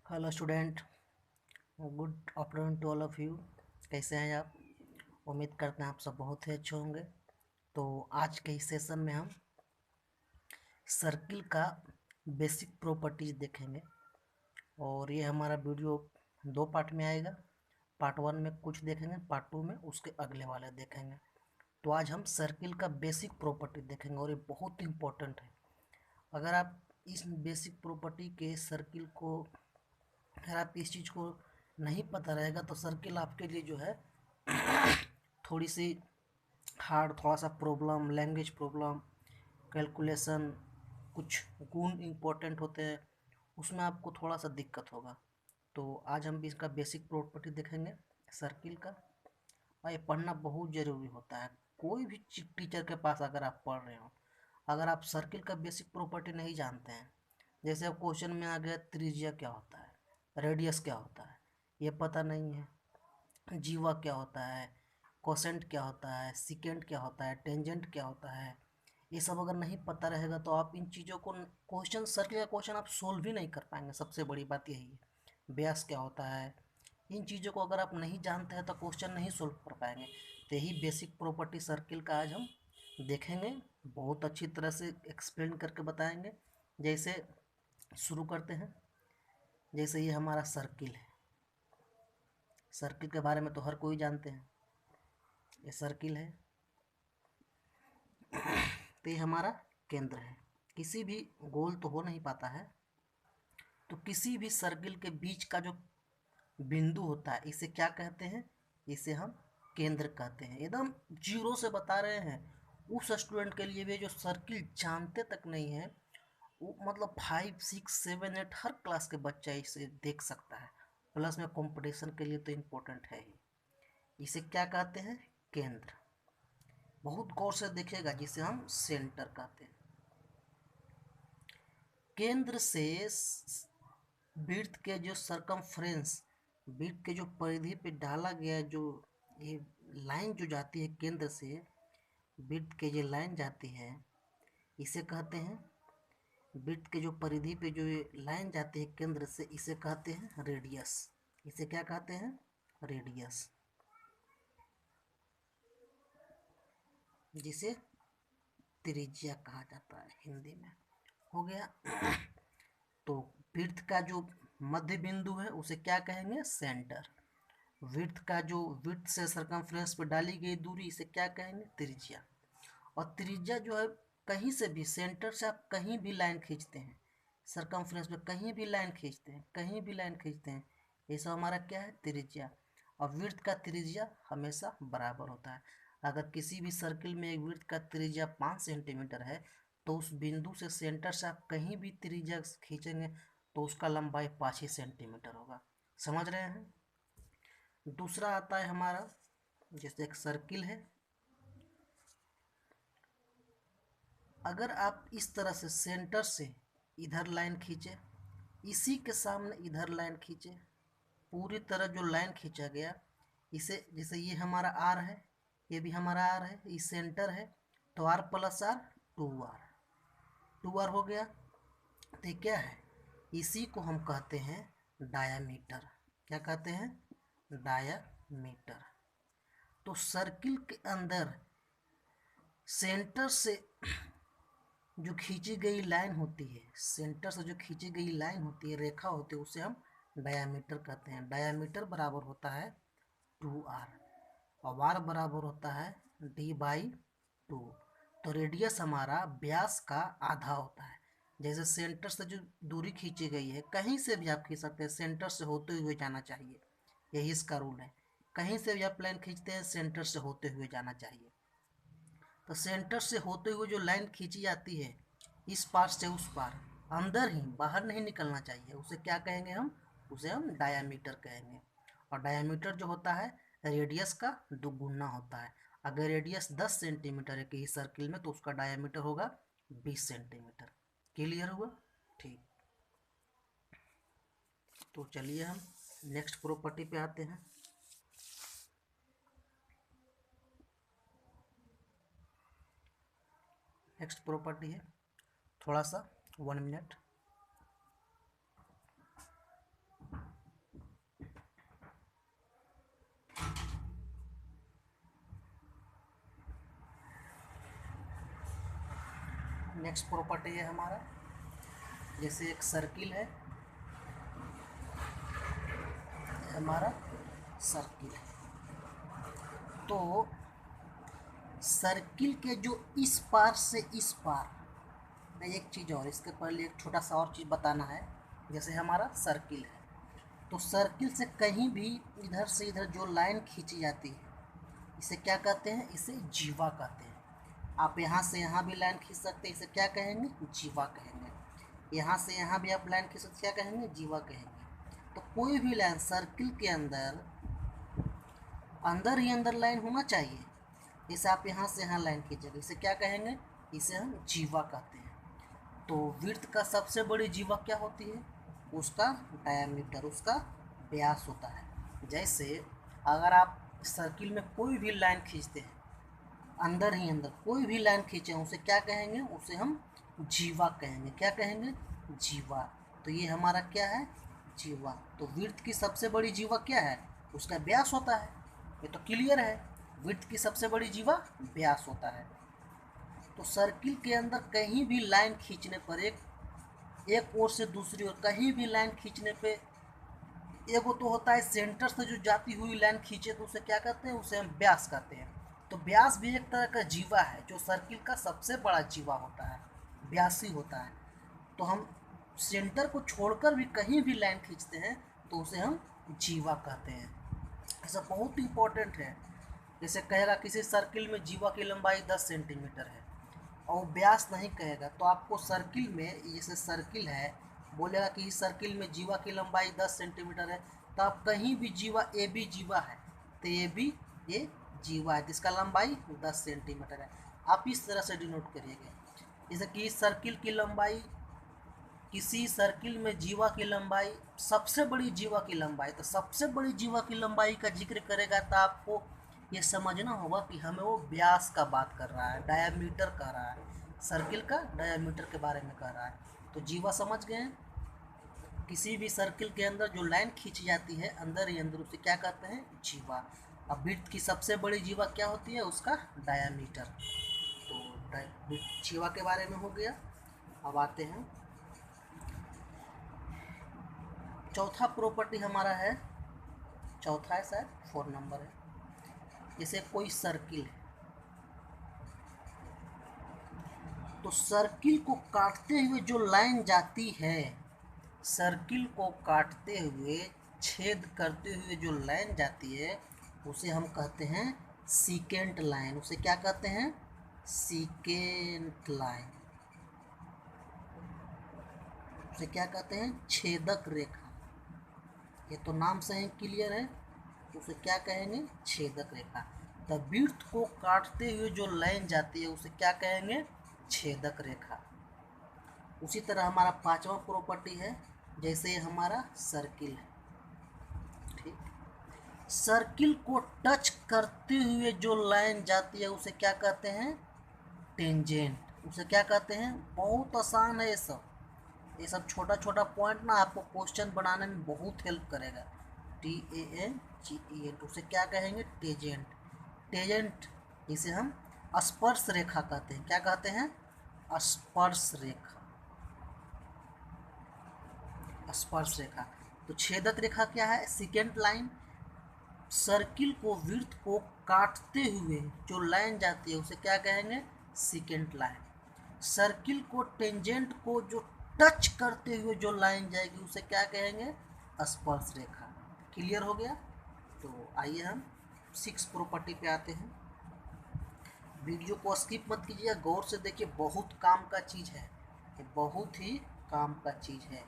Hello student, good afternoon to all of you. कैसे हैं आप? उम्मीद करते हैं आप सब बहुत ही अच्छे होंगे। तो आज के इस सेशन में हम सर्किल का बेसिक प्रॉपर्टीज देखेंगे और ये हमारा वीडियो दो पार्ट में आएगा। पार्ट वन में कुछ देखेंगे, पार्ट टू में उसके अगले वाले देखेंगे। तो आज हम सर्किल का बेसिक प्रॉपर्टी देखेंगे और ये बहुत इंपॉर्टेंट है। अगर आप इस बेसिक प्रॉपर्टी के सर्किल को, अगर आप इस चीज़ को नहीं पता रहेगा तो सर्किल आपके लिए जो है थोड़ी सी हार्ड, थोड़ा सा प्रॉब्लम, लैंग्वेज प्रॉब्लम, कैलकुलेशन, कुछ गुण इम्पोर्टेंट होते हैं, उसमें आपको थोड़ा सा दिक्कत होगा। तो आज हम भी इसका बेसिक प्रॉपर्टी देखेंगे सर्किल का। और ये पढ़ना बहुत ज़रूरी होता है। कोई भी टीचर के पास अगर आप पढ़ रहे हो, अगर आप सर्किल का बेसिक प्रॉपर्टी नहीं जानते हैं, जैसे अब क्वेश्चन में आ गया त्रिज्या क्या होता है, रेडियस क्या होता है, ये पता नहीं है, जीवा क्या होता है, कोसेंट क्या होता है, सिकेंड क्या होता है, टेंजेंट क्या होता है, ये सब अगर नहीं पता रहेगा तो आप इन चीज़ों को, क्वेश्चन सर्किल का क्वेश्चन आप सोल्व ही नहीं कर पाएंगे। सबसे बड़ी बात यही है। व्यास क्या होता है, इन चीज़ों को अगर आप नहीं जानते हैं तो क्वेश्चन नहीं सोल्व कर पाएंगे। तो यही बेसिक प्रॉपर्टी सर्किल का आज हम देखेंगे, बहुत अच्छी तरह से एक्सप्लेन करके बताएंगे। जैसे शुरू करते हैं, जैसे ये हमारा सर्किल है। सर्किल के बारे में तो हर कोई जानते हैं। ये सर्किल है तो ये हमारा केंद्र है। किसी भी गोल तो हो नहीं पाता है, तो किसी भी सर्किल के बीच का जो बिंदु होता है इसे क्या कहते हैं? इसे हम केंद्र कहते हैं। एकदम जीरो से बता रहे हैं। उस स्टूडेंट के लिए भी जो सर्किल जानते तक नहीं है, वो मतलब 5, 6, 7, 8 हर क्लास के बच्चा इसे देख सकता है। प्लस में कंपटीशन के लिए तो इम्पोर्टेंट है ही। इसे क्या कहते हैं? केंद्र। बहुत गौर से देखिएगा, जिसे हम सेंटर कहते हैं। केंद्र से वृत्त के जो सरकमफ्रेंस, वृत्त के जो परिधि पे डाला गया जो ये लाइन जो जाती है केंद्र से, वृत्त के जो लाइन जाती है इसे कहते हैं, वृत्त के जो परिधि पे जो ये लाइन जाती है केंद्र से, इसे कहते हैं रेडियस। इसे क्या कहते हैं? रेडियस, जिसे त्रिज्या कहा जाता है हिंदी में। हो गया। तो वृत्त का जो मध्य बिंदु है उसे क्या कहेंगे? सेंटर। वृत्त का जो वृत्त से सरकमफ्रेंस पर डाली गई दूरी, इसे क्या कहेंगे? त्रिज्या। और त्रिज्या जो है, कहीं से भी सेंटर से आप कहीं भी लाइन खींचते हैं, सरकमफ्रेंस पे कहीं भी लाइन खींचते हैं, कहीं भी लाइन खींचते हैं, ये सब हमारा क्या है? त्रिज्या। और वृत्त का त्रिज्या हमेशा बराबर होता है। अगर किसी भी सर्किल में एक वृत्त का त्रिज्या 5 सेंटीमीटर है, तो उस बिंदु से सेंटर से आप कहीं भी त्रिज्या खींचेंगे तो उसका लंबाई 5 ही सेंटीमीटर होगा। समझ रहे हैं? दूसरा आता है हमारा, जैसे एक सर्किल है, अगर आप इस तरह से सेंटर से इधर लाइन खींचे, इसी के सामने इधर लाइन खींचे, पूरी तरह जो लाइन खींचा गया, इसे, जैसे ये हमारा आर है, ये भी हमारा आर है, ये सेंटर है, तो are plus are 2r, 2r हो गया। तो ये क्या है? इसी को हम कहते हैं डायामीटर। क्या कहते हैं? डायामीटर। तो सर्किल के अंदर सेंटर से जो खींची गई लाइन होती है, सेंटर से जो खींची गई लाइन होती है, रेखा होती है, उसे हम डायामीटर कहते हैं। डायामीटर बराबर होता है 2r, और आर बराबर होता है d/2। तो रेडियस हमारा व्यास का आधा होता है। जैसे सेंटर से जो दूरी खींची गई है, कहीं से भी आप खींच सकते हैं, सेंटर से होते हुए जाना चाहिए, यही इसका रूल है। कहीं से भी आप लाइन खींचते हैं, सेंटर से होते हुए जाना चाहिए। तो सेंटर से होते हुए जो लाइन खींची जाती है इस पार से उस पार, अंदर ही, बाहर नहीं निकलना चाहिए, उसे क्या कहेंगे हम? उसे हम डायामीटर कहेंगे। और डायामीटर जो होता है रेडियस का दुगुना होता है। अगर रेडियस 10 सेंटीमीटर है किसी सर्किल में, तो उसका डायामीटर होगा 20 सेंटीमीटर। क्लियर हुआ? ठीक। तो चलिए हम नेक्स्ट प्रॉपर्टी पे आते हैं। नेक्स्ट प्रॉपर्टी है, थोड़ा सा 1 मिनट। नेक्स्ट प्रॉपर्टी है हमारा, जैसे एक सर्किल है, हमारा सर्किल है, तो सर्किल के जो इस पार से इस पार, एक चीज़ और, इसके पहले एक छोटा सा और चीज़ बताना है। जैसे हमारा सर्किल है, तो सर्किल से कहीं भी इधर से इधर जो लाइन खींची जाती है, इसे क्या कहते हैं? इसे जीवा कहते हैं। आप यहाँ से यहाँ भी लाइन खींच सकते हैं, इसे क्या कहेंगे? जीवा कहेंगे। यहाँ से यहाँ भी आप लाइन खींच सकते, क्या कहेंगे? जीवा कहेंगे। तो कोई भी लाइन सर्किल के अंदर अंदर ही अंदर लाइन होना चाहिए। जैसे आप यहाँ से यहाँ लाइन खींचेंगे, इसे क्या कहेंगे? इसे हम जीवा कहते हैं। तो विड्थ का सबसे बड़ी जीवा क्या होती है? उसका डायमीटर, उसका व्यास होता है। जैसे अगर आप सर्किल में कोई भी लाइन खींचते हैं, अंदर ही अंदर कोई भी लाइन खींचे, उसे क्या कहेंगे? उसे हम जीवा कहेंगे। क्या कहेंगे? जीवा। तो ये हमारा क्या है? जीवा। तो विड्थ की सबसे बड़ी जीवा क्या है? उसका व्यास होता है। ये तो क्लियर है, विड्थ की सबसे बड़ी जीवा व्यास होता है। तो सर्किल के अंदर कहीं भी लाइन खींचने पर, एक ओर से दूसरी ओर कहीं भी लाइन खींचने पे, एगो तो होता है सेंटर से जो जाती हुई लाइन खींचे, तो उसे क्या कहते हैं? उसे हम व्यास कहते हैं। तो व्यास भी एक तरह का जीवा है, जो सर्किल का सबसे बड़ा जीवा होता है, व्यास ही होता है। तो हम सेंटर को छोड़कर भी कहीं भी लाइन खींचते हैं, तो उसे हम जीवा कहते हैं। ऐसा बहुत इंपॉर्टेंट है। जैसे कहेगा किसी सर्किल में जीवा की लंबाई 10 सेंटीमीटर है, और व्यास नहीं कहेगा, तो आपको सर्किल में, जैसे सर्किल है, बोलेगा कि इस सर्किल में जीवा की लंबाई 10 सेंटीमीटर है, तो आप कहीं भी जीवा, ए बी जीवा है, तो ए बी ये जीवा है, जिसका लंबाई 10 सेंटीमीटर है। आप इस तरह से डिनोट करिएगा। जैसे कि इस सर्किल की लंबाई, किसी सर्किल में जीवा की लंबाई, सबसे बड़ी जीवा की लंबाई, तो सबसे बड़ी जीवा की लंबाई का जिक्र करेगा, तो आपको ये समझना होगा कि हमें वो व्यास का बात कर रहा है, डायामीटर कह रहा है, सर्किल का डायामीटर के बारे में कह रहा है। तो जीवा समझ गए हैं? किसी भी सर्किल के अंदर जो लाइन खींची जाती है अंदर ही अंदर, उसे क्या कहते हैं? जीवा। अब विड्थ की सबसे बड़ी जीवा क्या होती है? उसका डायामीटर। तो जीवा के बारे में हो गया। अब आते हैं, चौथा प्रॉपर्टी हमारा है, चौथा है शायद 4 नंबर है। जैसे कोई सर्किल है, तो सर्किल को काटते हुए जो लाइन जाती है, सर्किल को काटते हुए, छेद करते हुए जो लाइन जाती है, उसे हम कहते हैं सीकेंट लाइन। उसे क्या कहते हैं? Secant line. उसे क्या कहते हैं? छेदक रेखा। ये तो नाम से ही क्लियर है, उसे क्या कहेंगे? छेदक रेखा। द विड्थ को काटते हुए जो लाइन जाती है, उसे क्या कहेंगे? छेदक रेखा। उसी तरह हमारा पांचवा प्रॉपर्टी है, जैसे हमारा सर्किल है, ठीक, सर्किल को टच करते हुए जो लाइन जाती है, उसे क्या कहते हैं? टेंजेंट। उसे क्या कहते हैं? बहुत आसान है ये सब छोटा छोटा पॉइंट ना आपको क्वेश्चन बनाने में बहुत हेल्प करेगा। TANGENT, उसे क्या कहेंगे? टेंजेंट। टेंजेंट इसे हम स्पर्श रेखा कहते हैं। क्या कहते हैं? स्पर्श रेखा। स्पर्श रेखा। तो छेदक रेखा क्या है? Second line. सर्किल को, वृत्त को काटते हुए जो लाइन जाती है, उसे क्या कहेंगे? Second line. सर्किल को, टेंजेंट को जो टच करते हुए जो लाइन जाएगी, उसे क्या कहेंगे? स्पर्श रेखा। क्लियर हो गया? तो आइए हम 6 प्रॉपर्टी पे आते हैं। वीडियो को स्किप मत कीजिए, गौर से देखिए, बहुत काम का चीज़ है, ये बहुत ही काम का चीज़ है।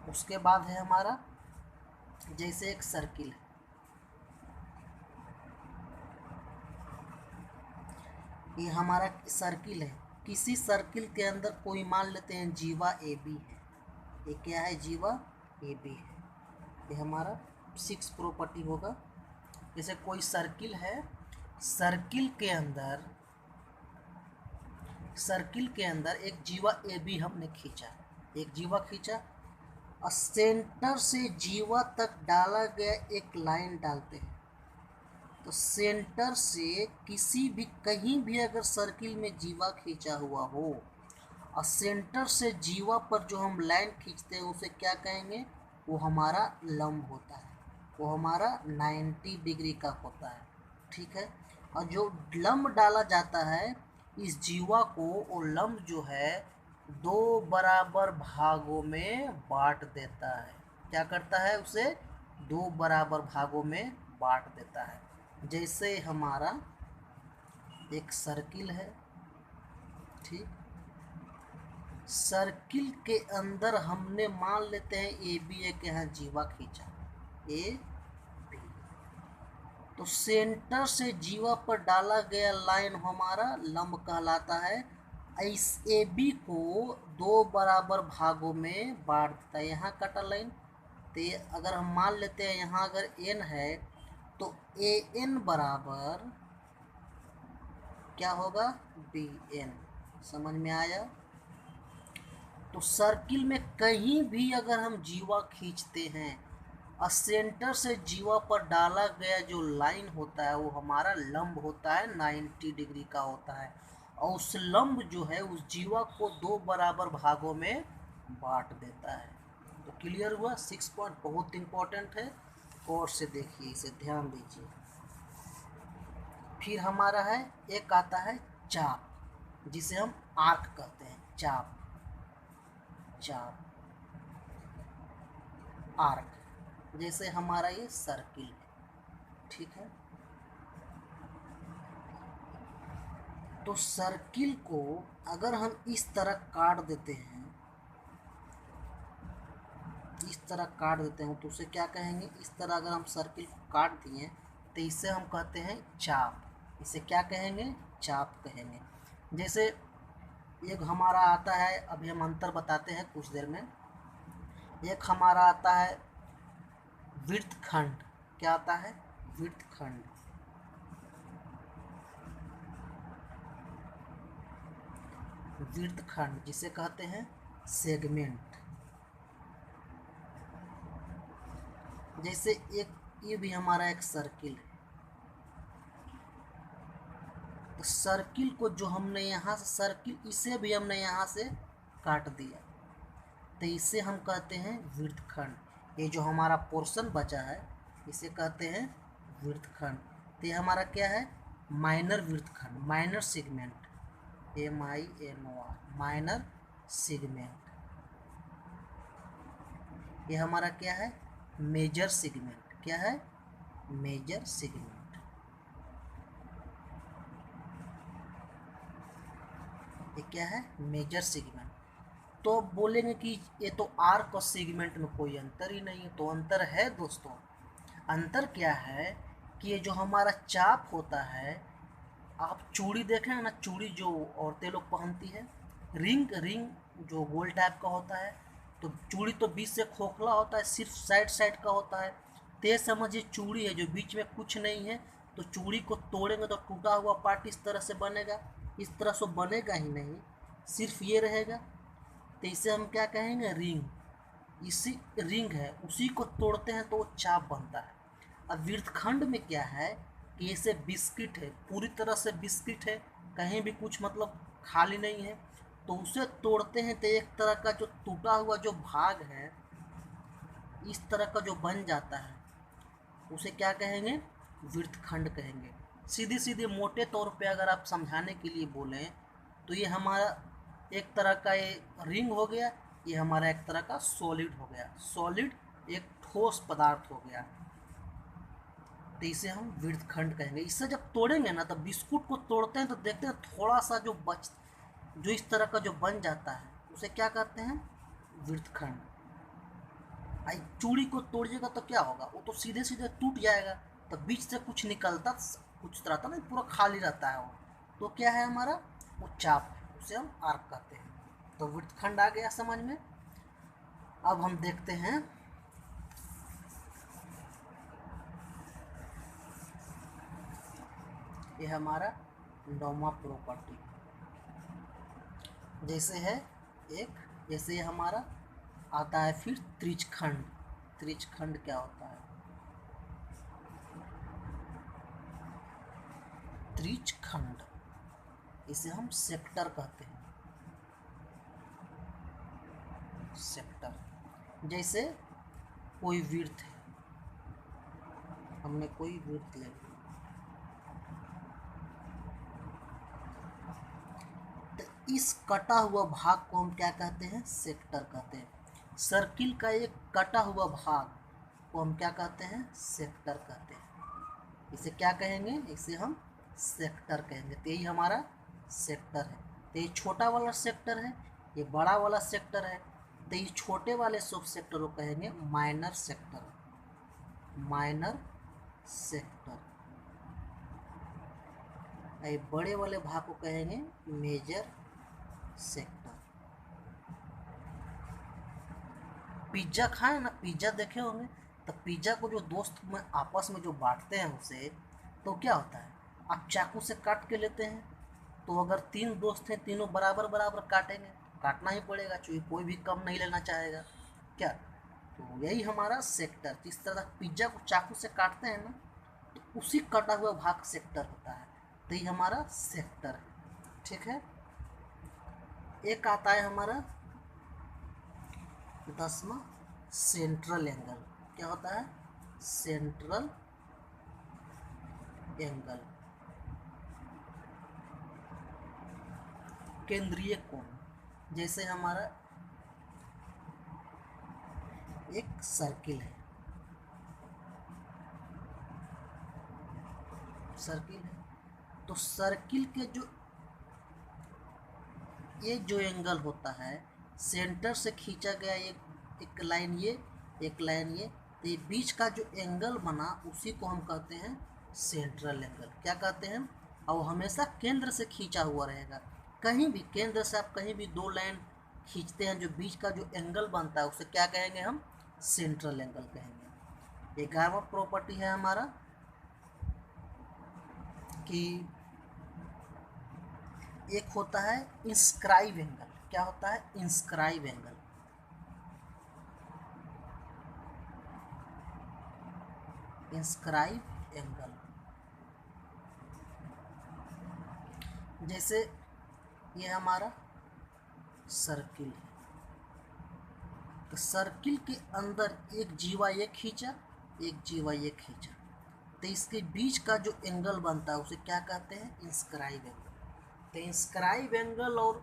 उसके बाद है हमारा, जैसे एक सर्किल है, ये हमारा सर्किल है, किसी सर्किल के अंदर कोई मान लेते हैं जीवा ए बी है, ये क्या है? जीवा ए बी है। ये हमारा 6 प्रॉपर्टी होगा। जैसे कोई सर्किल है, सर्किल के अंदर एक जीवा ए बी हमने खींचा, एक जीवा खींचा, और सेंटर से जीवा तक डाला गया एक लाइन डालते हैं, तो सेंटर से किसी भी कहीं भी अगर सर्किल में जीवा खींचा हुआ हो और सेंटर से जीवा पर जो हम लाइन खींचते हैं उसे क्या कहेंगे, वो हमारा लंब होता है, वो हमारा 90 डिग्री का होता है। ठीक है, और जो लंब डाला जाता है इस जीवा को, वो लंब जो है 2 बराबर भागों में बांट देता है। क्या करता है, उसे 2 बराबर भागों में बांट देता है। जैसे हमारा एक सर्किल है, ठीक, सर्किल के अंदर हमने मान लेते हैं ए बी एक यहाँ जीवा खींचा, ए बी, तो सेंटर से जीवा पर डाला गया लाइन हमारा लंब कहलाता है। इस ए बी को 2 बराबर भागों में बांट देता है। यहाँ कटा लाइन, तो अगर हम मान लेते हैं यहाँ अगर एन है तो ए एन बराबर क्या होगा, बी एन। समझ में आया। तो सर्किल में कहीं भी अगर हम जीवा खींचते हैं और सेंटर से जीवा पर डाला गया जो लाइन होता है वो हमारा लंब होता है, 90 डिग्री का होता है, और उस लंब जो है उस जीवा को 2 बराबर भागों में बांट देता है। तो क्लियर हुआ। 6 पॉइंट बहुत इंपॉर्टेंट है, और से देखिए, इसे ध्यान दीजिए। फिर हमारा है एक आता है चाप, जिसे हम आर्क कहते हैं, चाप, चाप, आर्क। जैसे हमारा ये सर्किल है, ठीक है। तो सर्किल को अगर हम इस तरह काट देते हैं, इस तरह काट देते हैं, तो उसे क्या कहेंगे, इस तरह अगर हम सर्किल को काट दिए तो इसे हम कहते हैं चाप। इसे क्या कहेंगे, चाप कहेंगे। जैसे एक हमारा आता है, अभी हम अंतर बताते हैं कुछ देर में। एक हमारा आता है वृत्तखंड। क्या आता है, वृत्तखंड। वृत्तखंड जिसे कहते हैं सेगमेंट। जैसे एक ये भी हमारा एक सर्किल है, तो सर्किल को जो हमने यहाँ से सर्किल, इसे भी हमने यहाँ से काट दिया, तो इसे हम कहते हैं वृत्तखंड। ये जो हमारा पोर्शन बचा है इसे कहते हैं वृत्तखंड। तो ये हमारा क्या है, माइनर वृत्तखंड, minor segment, MINOR, minor segment. ये हमारा क्या है, मेजर सेगमेंट। क्या है, मेजर सेगमेंट। ये क्या है, मेजर सेगमेंट। तो बोलेंगे कि ये तो आर्क और सेगमेंट में कोई अंतर ही नहीं है। तो अंतर है दोस्तों। अंतर क्या है कि ये जो हमारा चाप होता है, आप चूड़ी देखें ना, चूड़ी जो औरतें लोग पहनती है, रिंग, रिंग जो गोल टाइप का होता है, तो चूड़ी तो बीच से खोखला होता है, सिर्फ साइड साइड का होता है। तो ये समझिए चूड़ी है जो बीच में कुछ नहीं है। तो चूड़ी को तोड़ेंगे तो टूटा हुआ पार्ट इस तरह से बनेगा, इस तरह से बनेगा ही नहीं, सिर्फ ये रहेगा। तो इसे हम क्या कहेंगे, रिंग। इसी रिंग है, उसी को तोड़ते हैं तो वो चाप बनता है। अब वृत्तखंड में क्या है कि इसे बिस्किट है, पूरी तरह से बिस्किट है, कहीं भी कुछ मतलब खाली नहीं है। तो उसे तोड़ते हैं तो एक तरह का जो टूटा हुआ जो भाग है, इस तरह का जो बन जाता है, उसे क्या कहेंगे, वृत्तखंड कहेंगे। सीधे सीधे मोटे तौर पे अगर आप समझाने के लिए बोलें तो ये हमारा एक तरह का ये रिंग हो गया, ये हमारा एक तरह का सॉलिड हो गया। सॉलिड एक ठोस पदार्थ हो गया, तो इसे हम वृत्तखंड कहेंगे। इसे जब तोड़ेंगे ना, तब बिस्कुट को तोड़ते हैं तो देखते हैं थोड़ा सा जो इस तरह का जो बन जाता है उसे क्या कहते हैं, वृत्तखंड। आई चूड़ी को तोड़िएगा तो क्या होगा, वो तो सीधे सीधे टूट जाएगा, तो बीच से कुछ निकलता, कुछ रहता नहीं, पूरा खाली रहता है वो। तो क्या है हमारा, वो चाप है, उसे हम आर्क कहते हैं। तो वृत्तखंड आ गया समझ में। अब हम देखते हैं ये हमारा नौवां प्रॉपर्टी। जैसे है एक, जैसे ये हमारा आता है फिर त्रिज्यखंड। त्रिज्यखंड क्या होता है, त्रिज्यखंड, इसे हम सेक्टर कहते हैं। सेक्टर, जैसे कोई वृत्त है, हमने कोई वृत्त ले लिया, तो इस कटा हुआ भाग को हम क्या कहते हैं? सेक्टर कहते हैं। सर्किल का एक कटा हुआ भाग को हम क्या कहते हैं? सेक्टर कहते हैं। इसे क्या कहेंगे? इसे हम सेक्टर कहेंगे। तो यही हमारा सेक्टर है। तो ये छोटा वाला सेक्टर है, ये बड़ा वाला सेक्टर है। तो ये छोटे वाले सब सेक्टर को कहेंगे माइनर सेक्टर। Minor sector. ये बड़े वाले भाग को कहेंगे मेजर सेक्टर। पिज्ज़ा खाए ना, पिज्ज़ा देखे होंगे, तो पिज्ज़ा को जो दोस्त में आपस में जो बांटते हैं उसे, तो क्या होता है? आप चाकू से काट के लेते हैं, तो अगर 3 दोस्त हैं, तीनों बराबर बराबर काटेंगे, काटना ही पड़ेगा, क्योंकि कोई भी कम नहीं लेना चाहेगा क्या। तो यही हमारा सेक्टर। जिस तरह पिज्ज़ा को चाकू से काटते हैं ना, तो उसी कटा हुआ भाग सेक्टर होता है। तो ये हमारा सेक्टर है। ठीक है। एक आता है हमारा 10वां सेंट्रल एंगल। क्या होता है? सेंट्रल एंगल, केंद्रीय कोण। जैसे हमारा एक सर्किल है, सर्किल है, तो सर्किल के जो ये जो एंगल होता है, सेंटर से खींचा गया एक लाइन ये, एक लाइन ये, तो ये बीच का जो एंगल बना उसी को हम कहते हैं सेंट्रल एंगल। क्या कहते हैं? और वो हमेशा केंद्र से खींचा हुआ रहेगा। कहीं भी केंद्र से आप कहीं भी 2 लाइन खींचते हैं, जो बीच का जो एंगल बनता है उसे क्या कहेंगे? हम सेंट्रल एंगल कहेंगे। 11वां प्रॉपर्टी है हमारा कि एक होता है इंस्क्राइब एंगल। क्या होता है? Inscribe angle. इंस्क्राइब एंगल, जैसे ये हमारा सर्किल है, तो सर्किल के अंदर एक जीवा ये खींचा, एक जीवा ये खींचा, तो इसके बीच का जो एंगल बनता है उसे क्या कहते हैं? Inscribe angle. तो इंस्क्राइब एंगल और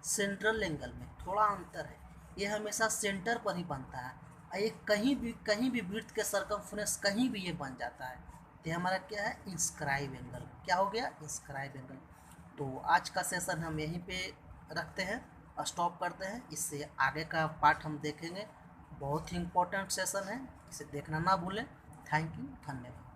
सेंट्रल एंगल में थोड़ा अंतर है। ये हमेशा सेंटर पर ही बनता है, और ये कहीं भी वृत्त के सरकमफ्रेंस कहीं भी ये बन जाता है। तो हमारा क्या है? Inscribe angle. क्या हो गया? Inscribe angle. तो आज का सेशन हम यहीं पे रखते हैं, स्टॉप करते हैं। इससे आगे का पार्ट हम देखेंगे। बहुत ही इम्पोर्टेंट सेशन है, इसे देखना ना भूलें। थैंक यू, धन्यवाद।